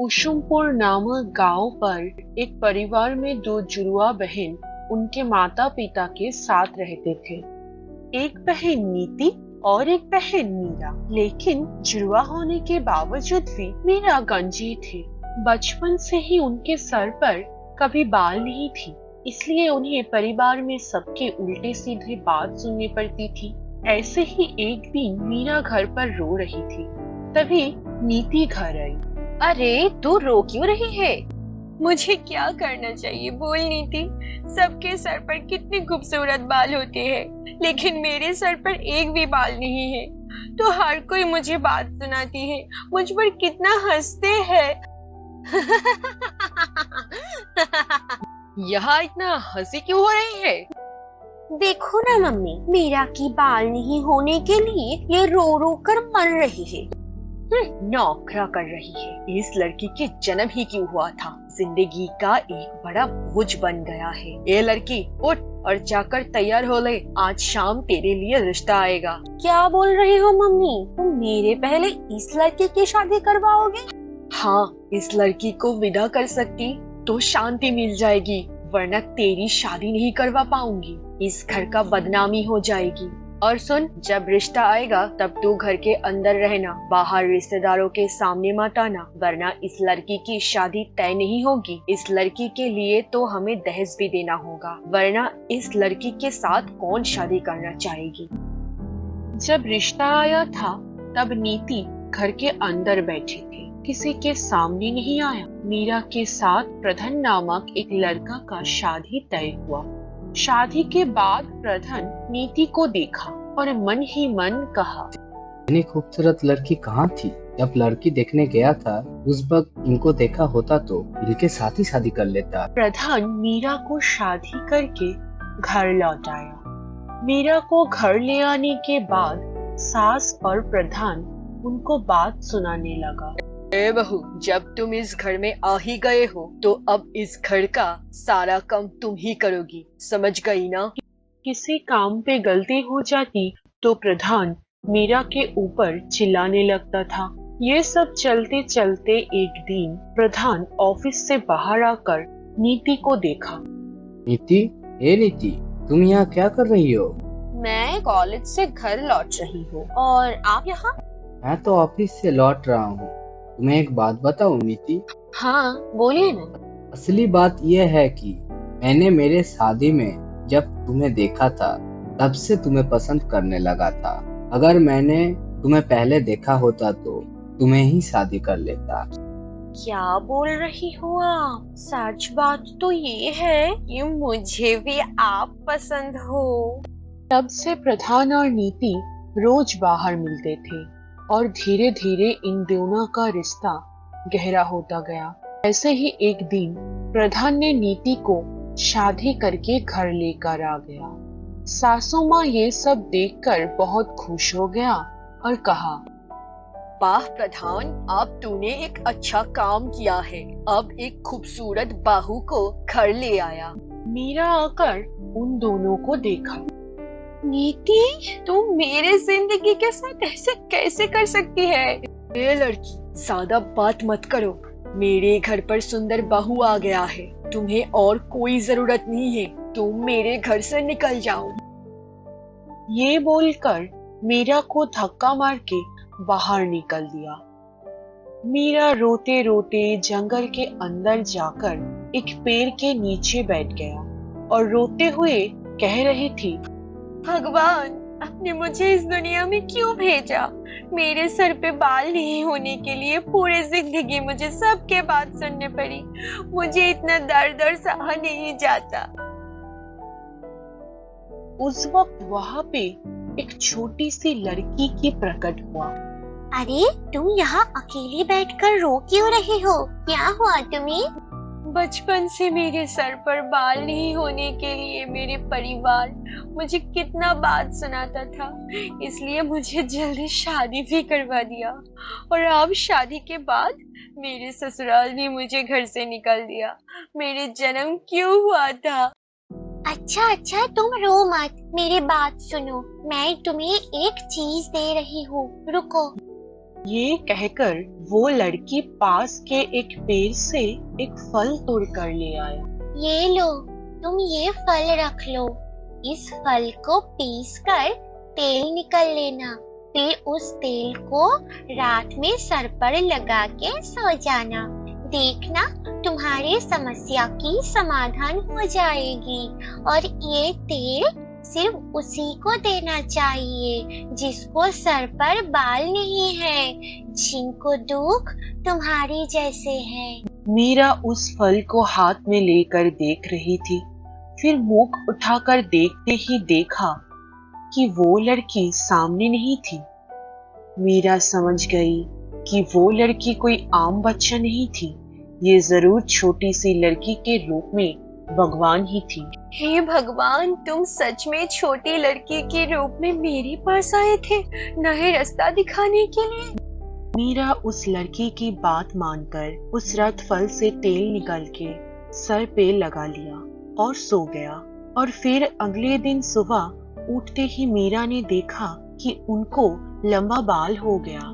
कुसुमपुर नामक गांव पर एक परिवार में दो जुड़वा बहन उनके माता पिता के साथ रहते थे। एक बहन नीति और एक बहन मीरा। लेकिन जुड़वा होने के बावजूद भी मीरा गंजी थी। बचपन से ही उनके सर पर कभी बाल नहीं थी, इसलिए उन्हें परिवार में सबके उल्टे सीधे बात सुननी पड़ती थी। ऐसे ही एक दिन मीरा घर पर रो रही थी, तभी नीति घर आई। अरे तू रो क्यों रही है? मुझे क्या करना चाहिए बोल नीति। सबके सर पर कितने खूबसूरत बाल होते हैं, लेकिन मेरे सर पर एक भी बाल नहीं है। तो हर कोई मुझे बात सुनाती है, मुझ पर कितना हंसते हैं। यहाँ इतना हंसी क्यों हो रही है? देखो ना मम्मी, मीरा की बाल नहीं होने के लिए ये रो रो कर मर रही है। नौकरा कर रही है। इस लड़की के जन्म ही क्यों हुआ था? जिंदगी का एक बड़ा बोझ बन गया है। ये लड़की उठ और जाकर तैयार हो ले, आज शाम तेरे लिए रिश्ता आएगा। क्या बोल रही हो मम्मी? तुम मेरे पहले इस लड़के की शादी करवाओगे? हाँ, इस लड़की को विदा कर सकती तो शांति मिल जाएगी, वरना तेरी शादी नहीं करवा पाऊंगी। इस घर का बदनामी हो जाएगी। और सुन, जब रिश्ता आएगा तब तू घर के अंदर रहना, बाहर रिश्तेदारों के सामने मत आना, वरना इस लड़की की शादी तय नहीं होगी। इस लड़की के लिए तो हमें दहेज भी देना होगा, वरना इस लड़की के साथ कौन शादी करना चाहेगी। जब रिश्ता आया था तब नीति घर के अंदर बैठी थी, किसी के सामने नहीं आया। मीरा के साथ प्रधान नामक एक लड़का का शादी तय हुआ। शादी के बाद प्रधान नीति को देखा और मन ही मन कहा, इतनी खूबसूरत लड़की कहाँ थी? जब लड़की देखने गया था उस वक्त इनको देखा होता तो इनके साथ ही शादी कर लेता। प्रधान मीरा को शादी करके घर लौट आया। मीरा को घर ले आने के बाद सास और प्रधान उनको बात सुनाने लगा। ए बहू, जब तुम इस घर में आ ही गए हो तो अब इस घर का सारा काम तुम ही करोगी, समझ गई ना? किसी काम पे गलती हो जाती तो प्रधान मीरा के ऊपर चिल्लाने लगता था। ये सब चलते चलते एक दिन प्रधान ऑफिस से बाहर आकर नीति को देखा। नीति, ए नीति, तुम यहाँ क्या कर रही हो? मैं कॉलेज से घर लौट रही हूँ, और आप यहाँ? मैं तो ऑफिस से लौट रहा हूँ। तुम्हें एक बात बताऊं नीति? हाँ बोलिए ना। असली बात यह है कि मैंने मेरे शादी में जब तुम्हें देखा था तब से तुम्हें पसंद करने लगा था। अगर मैंने तुम्हें पहले देखा होता तो तुम्हें ही शादी कर लेता। क्या बोल रही हो आप? सच बात तो ये है कि मुझे भी आप पसंद हो। तब से प्रधान और नीति रोज बाहर मिलते थे और धीरे धीरे इन दोनों का रिश्ता गहरा होता गया। ऐसे ही एक दिन प्रधान ने नीति को शादी करके घर लेकर आ गया। सासू माँ ये सब देखकर बहुत खुश हो गया और कहा, वाह प्रधान, अब तूने एक अच्छा काम किया है। अब एक खूबसूरत बहू को घर ले आया। मीरा आकर उन दोनों को देखा। नीति, तुम मेरे जिंदगी के साथ ऐसे कैसे कर सकती है? ये लड़की, ज्यादा बात मत करो। मेरे घर पर सुंदर बहू आ गया है, तुम्हें और कोई जरूरत नहीं है। तुम मेरे घर से निकल जाओ। ये बोलकर मीरा को धक्का मार के बाहर निकल दिया। मीरा रोते रोते जंगल के अंदर जाकर एक पेड़ के नीचे बैठ गया और रोते हुए कह रही थी, भगवान, आपने मुझे इस दुनिया में क्यों भेजा? मेरे सर पे बाल नहीं होने के लिए पूरी जिंदगी मुझे सबके बात सुनने पड़ी। मुझे इतना दर्द और सहा नहीं जाता। उस वक्त वहाँ पे एक छोटी सी लड़की की प्रकट हुआ। अरे तुम यहाँ अकेले बैठकर रो क्यों रही हो? क्या हुआ तुम्हें? बचपन से मेरे सर पर बाल नहीं होने के लिए मेरे परिवार मुझे कितना बात सुनाता था, इसलिए मुझे जल्दी शादी भी करवा दिया। और अब शादी के बाद मेरे ससुराल ने मुझे घर से निकाल दिया। मेरे जन्म क्यों हुआ था? अच्छा, तुम रो मत, मेरी बात सुनो। मैं तुम्हें एक चीज दे रही हूँ, रुको। ये कहकर वो लड़की पास के एक पेड़ से एक फल तोड़ कर ले आया। ये लो, तुम ये फल रख लो। इस फल को पीस कर तेल निकल लेना। फिर उस तेल को रात में सर पर लगा के सो जाना। देखना, तुम्हारी समस्या की समाधान हो जाएगी। और ये तेल सिर्फ उसी को देना चाहिए जिसको सर पर बाल नहीं है, जिनको दुख तुम्हारी जैसे है। मीरा उस फल को हाथ में लेकर देख रही थी। फिर मुख उठाकर देखते ही देखा कि वो लड़की सामने नहीं थी। मीरा समझ गई कि वो लड़की कोई आम बच्चा नहीं थी। ये जरूर छोटी सी लड़की के रूप में भगवान ही थी। हे भगवान, तुम सच में छोटी लड़की के रूप में मेरे पास आए थे, नए रास्ता दिखाने के लिए। मीरा उस लड़की की बात मानकर उस रत फल से तेल निकाल के सर पे लगा लिया और सो गया। और फिर अगले दिन सुबह उठते ही मीरा ने देखा कि उनको लंबा बाल हो गया।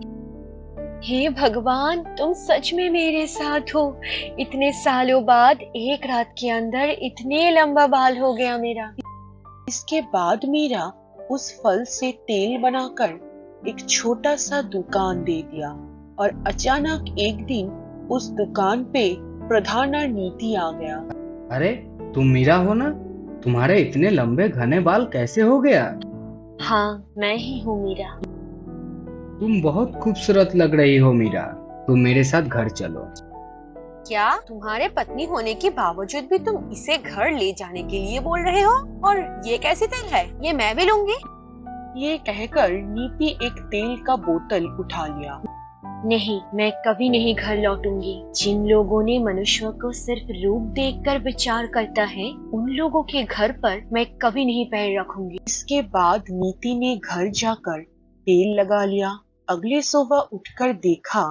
हे भगवान, तुम सच में मेरे साथ हो। इतने सालों बाद एक रात के अंदर इतने लंबा बाल हो गया मेरा। इसके बाद मीरा उस फल से तेल बनाकर एक छोटा सा दुकान दे दिया। और अचानक एक दिन उस दुकान पे प्रधाना नीति आ गया। अरे तुम मीरा हो ना? तुम्हारे इतने लंबे घने बाल कैसे हो गया? हाँ, मैं ही हूँ मीरा। तुम बहुत खूबसूरत लग रही हो मीरा। तुम मेरे साथ घर चलो। क्या तुम्हारे पत्नी होने के बावजूद भी तुम इसे घर ले जाने के लिए बोल रहे हो? और ये कैसी तेल है? ये मैं भी लूंगी। ये कहकर नीति एक तेल का बोतल उठा लिया। नहीं, मैं कभी नहीं घर लौटूंगी। जिन लोगों ने मनुष्य को सिर्फ रूप देखकर विचार करता है, उन लोगों के घर पर मैं कभी नहीं पैर रखूंगी। इसके बाद नीति ने घर जाकर तेल लगा लिया। अगले सुबह उठकर देखा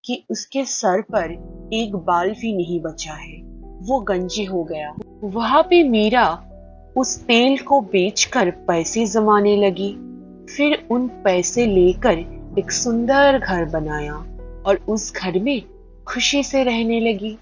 कि उसके सर पर एक बाल भी नहीं बचा है, वो गंजी हो गया। वहां पे मीरा उस तेल को बेचकर पैसे जमाने लगी। फिर उन पैसे लेकर एक सुंदर घर बनाया और उस घर में खुशी से रहने लगी।